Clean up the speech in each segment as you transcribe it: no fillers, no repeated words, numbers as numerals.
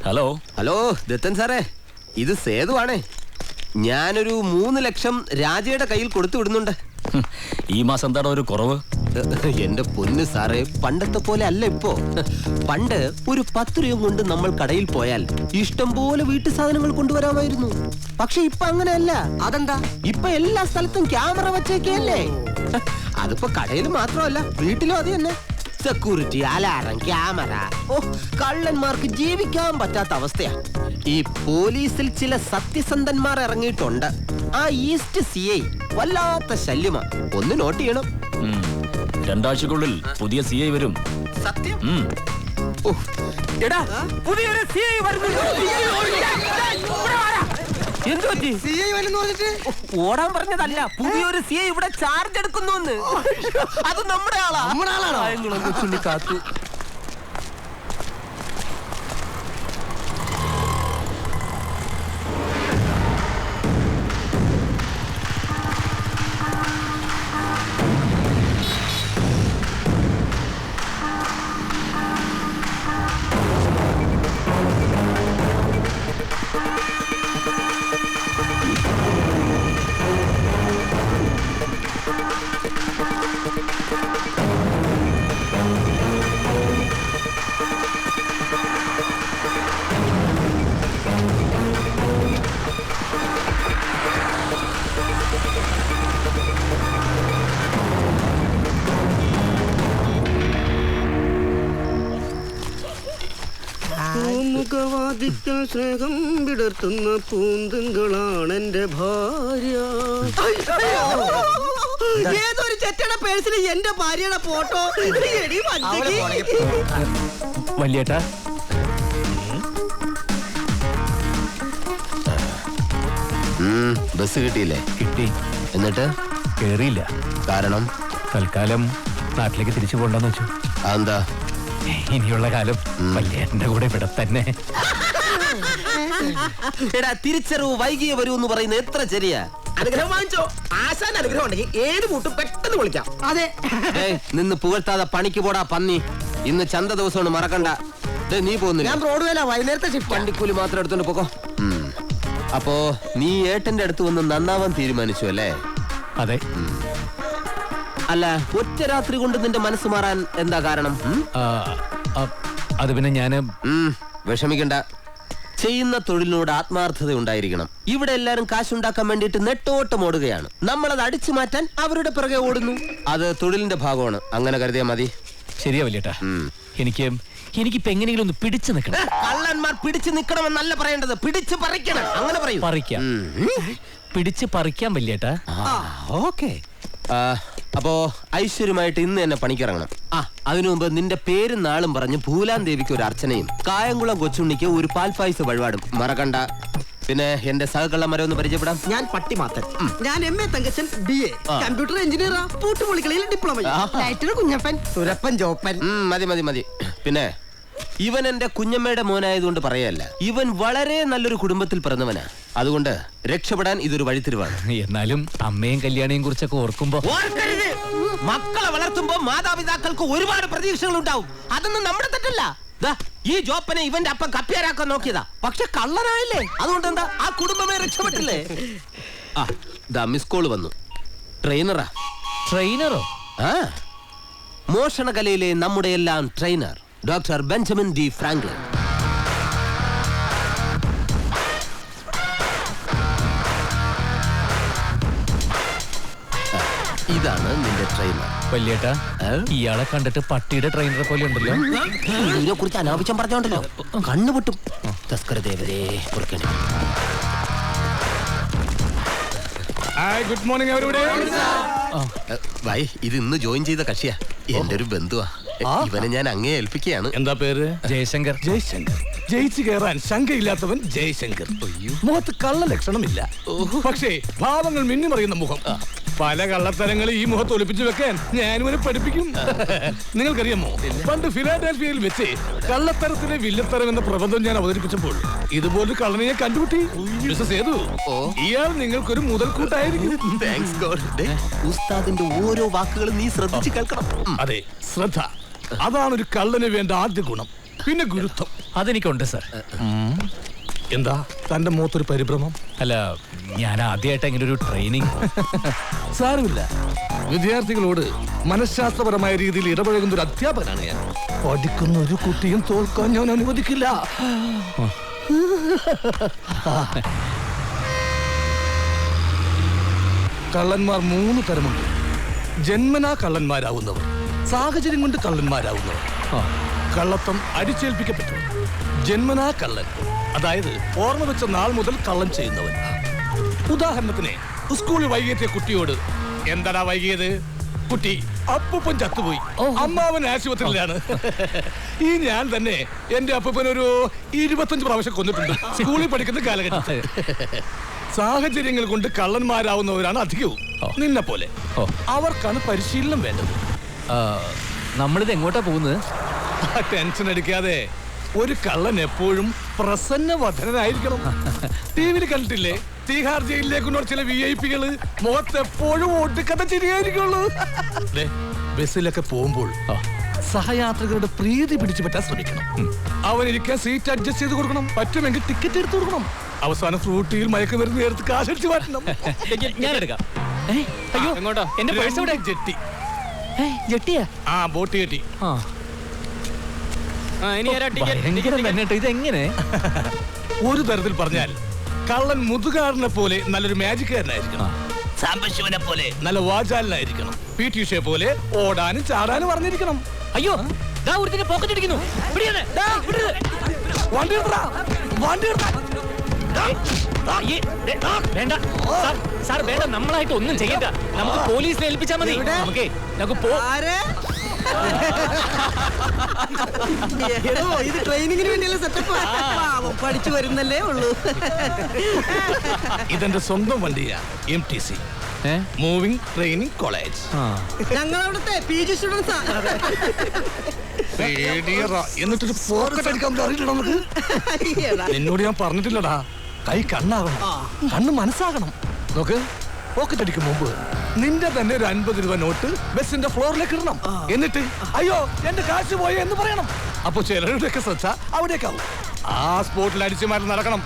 Hello hello Dathan സാറേ, ഇത് സേതുവാണേ. ഞാനൊരു 3 ലക്ഷം രാജയുടെ കയ്യിൽ കൊടുത്തു വിടുന്നുണ്ട്. ഈ മാസം എന്താണ് ഒരു കുറവ്? എന്റെ പൊന്ന് സാറേ, പണ്ടത്തെ പോലെ അല്ല ഇപ്പോ. പണ്ട് ഒരു 10 രൂപ കൊണ്ട് നമ്മൾ കടയിൽ പോയാൽ ഇഷ്ടം പോലെ വീട്ടു സാധനങ്ങൾ കൊണ്ടുവരാമായിരുന്നു. പക്ഷെ ഇപ്പൊ അങ്ങനെയല്ല. അതെന്താ? ഇപ്പൊ എല്ലാ സ്ഥലത്തും ക്യാമറ വെച്ചേക്കല്ലേ. അതിപ്പോ കടയിൽ മാത്രമല്ല, വീട്ടിലും അത് തന്നെ. Security, alarm, camera. ഓ, കള്ളന്മാർക്ക് ജീവിക്കാൻ പറ്റാത്ത അവസ്ഥയാ. ഈ പോലീസിൽ ചില സത്യസന്ധന്മാർ ഇറങ്ങിയിട്ടുണ്ട്. ആ ഈസ്റ്റ് CI വല്ലാത്ത ശല്യമാ. ഒന്ന് നോട്ട് ചെയ്യണം. 2 ആഴ്ചക്കുള്ളിൽ പുതിയ CI വരും. സത്യം. എടാ, പുതിയൊരു CI വരുന്നു. എന്ത് പറ്റി? CI വരുന്നു പറഞ്ഞിട്ട് ഓടാൻ പറഞ്ഞതല്ല, പുതിയൊരു CI ഇവിടെ ചാർജ് എടുക്കുന്നു. അത് നമ്മുടെ ആളാണോ? ചുള്ളി കാത്തു. മുഖവാദിക്കൽ സ്നേഹം വിടർത്തുന്ന പൂന്തിങ്കളാണെന്റെ ഭാര്യ. ഏതൊരു ചെറ്റയുടെ പേഴ്സിൽ എന്റെ ഭാര്യയുടെ ഫോട്ടോ. വല്യേട്ടാ, ബസ് കിട്ടിയില്ലേ? കിട്ടി. എന്നിട്ട് കേറിയില്ല. കാരണം തൽക്കാലം നാട്ടിലേക്ക് തിരിച്ചു പോണ്ടെന്ന് വെച്ചു. അതെന്താ? ഇനിയുള്ള കാലം വല്യേട്ടന്റെ കൂടെ ഇവിടെ തന്നെ. എടാ, തിരിച്ചറിവ് വൈകിയേ വരൂ എന്ന് പറയുന്നത് എത്ര ശരിയാ. അനുഗ്രഹം വാങ്ങിച്ചോ. ആശാൻ അനുഗ്രഹം ഉണ്ടെങ്കിൽ ഏത് കൂട്ടും പെട്ടെന്ന് വിളിക്കാം. അതെ, നിന്ന് പുകഴ്ത്താതെ പണിക്ക് പോടാ പന്നി. ഇന്ന് ചന്ത ദിവസമാണ്, മറക്കണ്ട. നീ പോകുന്നില്ല? ഞാൻ റോഡ് വേല വൈകുന്നേരത്തെ ഷിഫ്റ്റ്. വണ്ടിക്കൂലി മാത്രം എടുത്തോണ്ട് പോകോ. അപ്പോ നീ ഏട്ടന്റെ അടുത്ത് വന്ന് നന്നാവാൻ തീരുമാനിച്ചു അല്ലേ? അതെ. അല്ല, ഒറ്റ രാത്രി കൊണ്ട് നിന്റെ മനസ്സ് മാറാൻ എന്താ കാരണം? അത് പിന്നെ ഞാന് വിഷമിക്കണ്ട. ചെയ്യുന്ന തൊഴിലിനോട് ആത്മാർത്ഥത ഉണ്ടായിരിക്കണം. ഇവിടെ എല്ലാരും കാശുണ്ടാക്കാൻ വേണ്ടിയിട്ട് നെട്ടോട്ടം ഓടുകയാണ്. നമ്മളത് അടിച്ചു മാറ്റാൻ അവരുടെ പിറകെ ഓടുന്നു. അത് തൊഴിലിന്റെ ഭാഗമാണ്. അങ്ങനെ കരുതിയാ മതി. ശരിയാ വല്യേട്ടാ. എനിക്കിപ്പോ എങ്ങനെയെങ്കിലും ഒന്ന് പിടിച്ചു നിൽക്കണം. കള്ളന്മാർ പിടിച്ചു നിൽക്കണമെന്നല്ല പറയേണ്ടത്, പിടിച്ചു പറിക്കണം. അങ്ങനെ പറയും. പറിക്കാം, പിടിച്ച് പറിക്കാം വല്യേട്ടാ. ഓക്കെ. അപ്പോ ഐശ്വര്യമായിട്ട് ഇന്ന് തന്നെ പണിക്കിറങ്ങണം. അതിനു മുമ്പ് നിന്റെ പേരും നാളും പറഞ്ഞ് ഭൂലാൻ ദേവിക്ക് ഒരു അർച്ചനയും കായംകുളം കൊച്ചുണ്ണിക്ക് ഒരു പാൽപായസ വഴിപാടും മറക്കണ്ട. പിന്നെ എന്റെ സഹകള്ളന്മാരെ ഒന്ന് പരിചയപ്പെടാം. ഞാൻ പട്ടിമാത്തൻ. ഞാൻ MA തങ്കച്ചൻ, BA, കമ്പ്യൂട്ടർ എഞ്ചിനീയറാ, പൂട്ടുപൊളിക്കളിയിൽ ഡിപ്ലോമ, കുഞ്ഞപ്പൻ, സുരപ്പൻ, ജോപ്പൻ. മതി മതി മതി. പിന്നെ ഇവൻ എന്റെ കുഞ്ഞമ്മയുടെ മോനായതുകൊണ്ട് പറയല്ല, ഇവൻ വളരെ നല്ലൊരു കുടുംബത്തിൽ പിറന്നവനാ. അതുകൊണ്ട് രക്ഷപ്പെടാൻ ഇതൊരു വഴിത്തിരിവാണ്. എന്നാലും അമ്മയും കല്യാണിയും കുറിച്ചൊക്കെ ഓർക്കുമ്പോ മക്കളെ വളർത്തുമ്പോ മാതാപിതാക്കൾക്ക് ഒരുപാട് പ്രതീക്ഷകൾ ഉണ്ടാവും. അതൊന്നും നമ്മുടെ തെറ്റല്ല. ഈ ജോപ്പനെ ഇവന്റെ അപ്പം കപ്പിയാരാക്കാൻ നോക്കിയതാ, പക്ഷെ കള്ളനായില്ലേ. അതുകൊണ്ട് എന്താ, ആ കുടുംബമേ രക്ഷപ്പെട്ടില്ലേ. മിസ് കോള് വന്നു. ട്രെയിനറാ. ട്രെയിനറോ? മോഷണകലയിലെ നമ്മുടെ എല്ലാം trainer doctor Benjamin D Franklin. ഇതാണ് നിന്റെ ട്രെയിനർ. വല്യേട്ടാ, ഇയാളെ കണ്ടിട്ട് പട്ടിയുടെ ട്രെയിനറെ പോലെ ഉണ്ടല്ലോ. ഇതിനെ കുറിച്ച് അനാവശ്യം പറഞ്ഞോണ്ടല്ലോ കണ്ണുപൊട്ടും. തസ്കര ദേവതേ കൊടുക്കണേ. Good morning everybody. വൈ, ഇത് ഇന്ന് ജോയിൻ ചെയ്ത കക്ഷിയാ, എന്റെ ഒരു ബന്ധുവാ. ഇവനെ ഞാൻ അങ്ങേ ഏൽപ്പിക്കുകയാണ്. എന്താ പേര്? ജയശങ്കർ. ജയശങ്കർ. ജയിച്ചു കയറാൻ ശങ്കയില്ലാത്തവൻ ജയശങ്കർ. മുഖത്ത് കള്ള ലക്ഷണമില്ല, പക്ഷേ ഭാവങ്ങൾ മിന്നിമറിയുന്ന മുഖം. പല കള്ളത്തരങ്ങൾ ഈ മുഖത്ത് ഒളിപ്പിച്ചു വെക്കാൻ ഞാനിവനെ പഠിപ്പിക്കും. നിങ്ങൾക്കറിയാമോ, പണ്ട് ഫിലാഡൽഫിയയിൽ വെച്ച് കള്ളത്തരത്തിലെ വില്ലത്തരം എന്ന പ്രബന്ധം ഞാൻ അവതരിപ്പിച്ചപ്പോൾ ഇതുപോലൊരു കള്ളനെ കണ്ടുപിട്ടി. മിസ്റ്റർ സേതു, ഇയാൾ നിങ്ങൾക്കൊരു മുതൽക്കൂട്ടായിരിക്കും. ഉസ്താദിന്റെ ഓരോ വാക്കുകളും നീ ശ്രദ്ധിച്ചു കേൾക്കണം. അതെ, ശ്രദ്ധ. അതാണ് ഒരു കള്ളന് വേണ്ട ആദ്യ ഗുണം. പിന്നെ ഗുരുത്വം. അതെനിക്കുണ്ട് സാർ. എന്താ തന്റെ മുഖത്തൊരു പരിഭ്രമം? അല്ല, ഞാൻ ആദ്യമായിട്ട് അങ്ങനെ ഒരു ട്രെയിനിങ്. സാരമില്ല, വിദ്യാർത്ഥികളോട് മനഃശാസ്ത്രപരമായ രീതിയിൽ ഇടപഴകുന്ന ഒരു അധ്യാപകനാണ് ഞാൻ. പഠിക്കുന്ന ഒരു കുട്ടിയും തോൽക്കാൻ ഞാൻ അനുവദിക്കില്ല. കള്ളന്മാർ 3 തരമുണ്ട്. ജന്മനാ കള്ളന്മാരാവുന്നവർ, സാഹചര്യം കൊണ്ട് കള്ളന്മാരാവുന്നവർ, കള്ളത്തം അടിച്ചേൽപ്പിക്കപ്പെട്ടവർ. ജന്മനാ കള്ളൻ, അതായത് ഓർമ്മ വെച്ച നാൾ മുതൽ കള്ളം ചെയ്യുന്നവൻ. ഉദാഹരണത്തിന് സ്കൂളിൽ വൈകിയെത്തിയ കുട്ടിയോട് എന്താടാ വൈകിയത്? കുട്ടി അപ്പൂപ്പൻ ചത്തുപോയി, അമ്മാവൻ ആശുപത്രിയിലാണ്. ഈ ഞാൻ തന്നെ എന്റെ അപ്പൂപ്പൻ ഒരു 25 പ്രാവശ്യം കൊന്നിട്ടുണ്ട് സ്കൂളിൽ പഠിക്കുന്ന കാലഘട്ടത്തിൽ. സാഹചര്യങ്ങൾ കൊണ്ട് കള്ളന്മാരാവുന്നവരാണ് അധികവും. നിന്നെ പോലെ അവർക്കാണ് പരിശീലനം വേണ്ടത്. നമ്മളിത് എങ്ങോട്ടാ പോകുന്നത്? ടെൻഷൻ അടിക്കാതെ. ഒരു കള്ളൻ എപ്പോഴും പ്രസന്നവധനായിരിക്കണം. ടി വിയിൽ കണ്ടിട്ടില്ലേ, തീഹാർ ജയിലിലേക്കുള്ള ചില VIP-കള് മുഖത്ത് എപ്പോഴും ഒടുക്കത്ത ചിരിയായിരിക്കുള്ളൂ. ബസ്സിലൊക്കെ പോകുമ്പോൾ സഹയാത്രികരുടെ പ്രീതി പിടിച്ചു പറ്റാൻ ശ്രമിക്കണം. അവനിരിക്കാൻ സീറ്റ് അഡ്ജസ്റ്റ് ചെയ്ത് കൊടുക്കണം. പറ്റുമെങ്കിൽ ടിക്കറ്റ് എടുത്തു കൊടുക്കണം. അവസാനം ഫ്രൂട്ടിയിൽ മയക്കുമരുന്ന് എടുത്ത് കാശടിച്ച് മാറ്റണം. ഞാൻ എടുക്കാം. അയ്യോ, എങ്ങോട്ടാ? എന്റെ പേഴ്സ് എവിടെ? ജെട്ടി. ജെട്ടിയാ? ആ, ബോട്ട് ജെട്ടി. ഇതെങ്ങനെ? ഒരു തരത്തിൽ പറഞ്ഞാൽ കള്ളൻ മുതുകാരനെ പോലെ നല്ലൊരു മാജിക്കാരനായിരിക്കണം. സാംബശിവനെ പോലെ നല്ല വാചാലനായിരിക്കണം. PT ഉഷയെ പോലെ ഓടാനും ചാടാനും പറഞ്ഞിരിക്കണം. അയ്യോ, പോക്കറ്റ് അടിക്കുന്നു. വണ്ടി എടുത്തടാ, വണ്ടി എടുത്തടാ. വേണ്ട സാർ, വേണ്ട. നമ്മളായിട്ട് ഒന്നും ചെയ്യണ്ട. നമുക്ക് പോലീസിനെ ഏൽപ്പിച്ചാൽ മതി. നമുക്ക് ഇത് ട്രെയിനിങ്ങിന് വേണ്ടിയുള്ള സെറ്റപ്പ്. പഠിച്ചു വരുന്നല്ലേ ഉള്ളൂ. ഇതെന്റെ സ്വന്തം വണ്ടിയാ, MTC, മൂവിംഗ് ട്രെയിനിങ് കോളേജ്. ഞങ്ങളവിടുത്തെ PG സ്റ്റുഡൻസാ. എന്നിട്ടൊരു പോക്കറ്റ് അടിക്കാൻ അറിയില്ല നമുക്ക്. എന്നോട് ഞാൻ പറഞ്ഞിട്ടില്ലടാ, കൈ കണ്ണാകണം, കണ്ണ് മനസ്സാകണം. നോക്ക്, പോക്കറ്റ് അടിക്കും മുമ്പ് നിന്റെ തന്നെ ഒരു 50 രൂപ നോട്ട് ബസിന്റെ ഫ്ലോറിലേക്ക് ഇടണം. എന്നിട്ട് അയ്യോ എന്റെ കാശ് പോയി എന്ന് പറയണം. അപ്പൊ ചിലരുടെയൊക്കെ ശ്രദ്ധ അവിടേക്കാവും. ആ സ്പോട്ടിൽ അടിച്ചു മാറി നടക്കണം.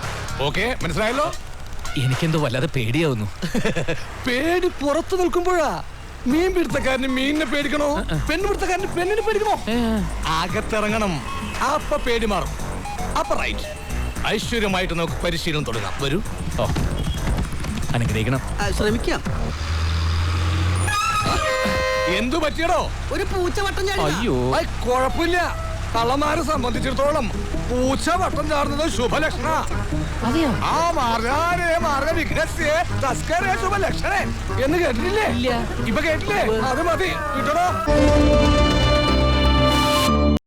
ഓക്കെ, മനസ്സിലായല്ലോ? എനിക്കെന്തോ വല്ലാതെ പേടിയാവുന്നു. പേടി പുറത്തു നിൽക്കുമ്പോഴാ. മീൻ പിടുത്തക്കാരന് മീനിനെ പേടിക്കണോ? പെണ്ണുപിടുത്തക്കാരന് പെണ്ണിനെ പേടിക്കണോ? അകത്തിറങ്ങണം, അപ്പൊ പേടി മാറും. അപ്പൊ റൈറ്റ്, ഐശ്വര്യമായിട്ട് നമുക്ക് പരിശീലനം തുടങ്ങാം. വരൂ. അനുഗ്രഹിക്കണം. ശ്രമിക്കാം. എന്തു പറ്റിയടോ? ഒരു പൂച്ച വട്ടം ചാടി. അയ്യോ, കുഴപ്പമില്ല. കള്ളന്മാരെ സംബന്ധിച്ചിടത്തോളം പൂച്ച വട്ടം ചാടുന്നത് ശുഭലക്ഷണ. ആ മാർഗാരേ മാർഗ വിഘ്നസ്യേ തസ്കരേ ശുഭലക്ഷണേ എന്ന് കേട്ടിട്ടില്ലേ? ഇപ്പൊ കേട്ടില്ലേ? അത് മതി, കിട്ടണോ?